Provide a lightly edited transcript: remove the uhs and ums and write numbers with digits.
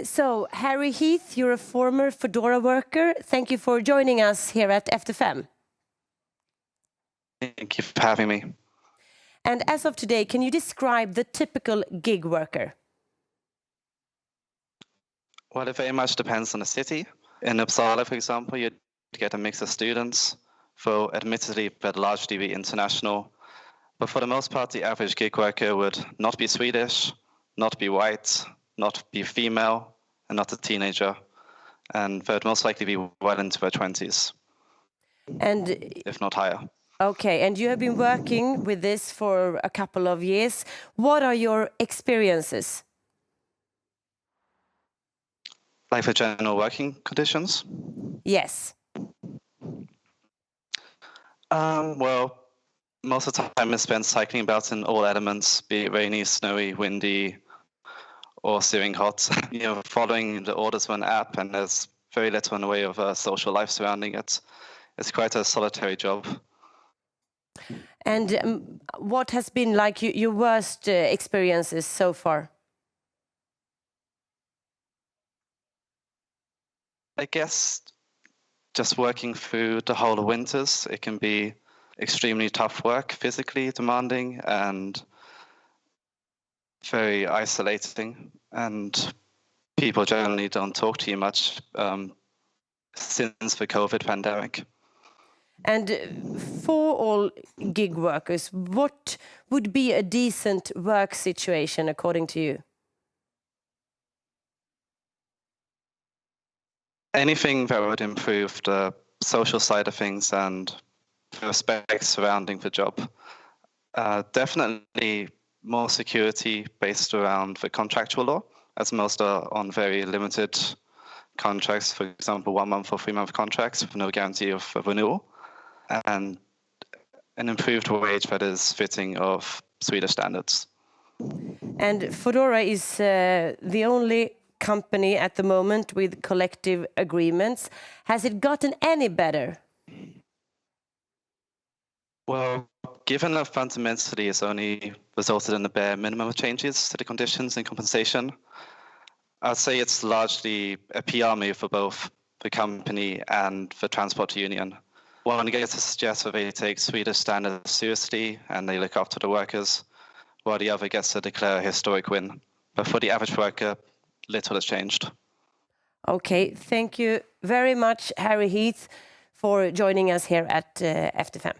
So, Harry Heath, you're a former Foodora worker. Thank you for joining us here at FTFM. Thank you for having me. And as of today, can you describe the typical gig worker? Well, it very much depends on the city. In Uppsala, for example, you get a mix of students, for admittedly, but largely be international. But for the most part, the average gig worker would not be Swedish, not be white, not be female, and not a teenager. And they'd most likely be well into their 20s, And if not higher. okay, and you have been working with this for a couple of years. What are your experiences? Like for general working conditions? Yes. Well, most of the time is spent cycling about in all elements, be it rainy, snowy, windy, or searing hot. Following the orders of an app, and there's very little in the way of social life surrounding it. It's quite a solitary job. And what has been like your worst experiences so far? I guess just working through the whole of winters, it can be extremely tough work, physically demanding and very isolating. And people generally don't talk to you much since the COVID pandemic. And for all gig workers, what would be a decent work situation according to you? Anything that would improve the social side of things and the respect surrounding the job. Definitely more security based around the contractual law, as most are on very limited contracts, for example, 1 month or 3 month contracts with no guarantee of renewal, and an improved wage that is fitting of Swedish standards. And Foodora is the only company at the moment with collective agreements. Has it gotten any better? Well, given that fundamentally it's only resulted in the bare minimum of changes to the conditions and compensation, I'd say it's largely a PR move for both the company and the transport union. One gets to suggest that they take Swedish standards seriously and they look after the workers, while the other gets to declare a historic win. But for the average worker, little has changed. Okay, thank you very much, Harry Heath, for joining us here at FTFM.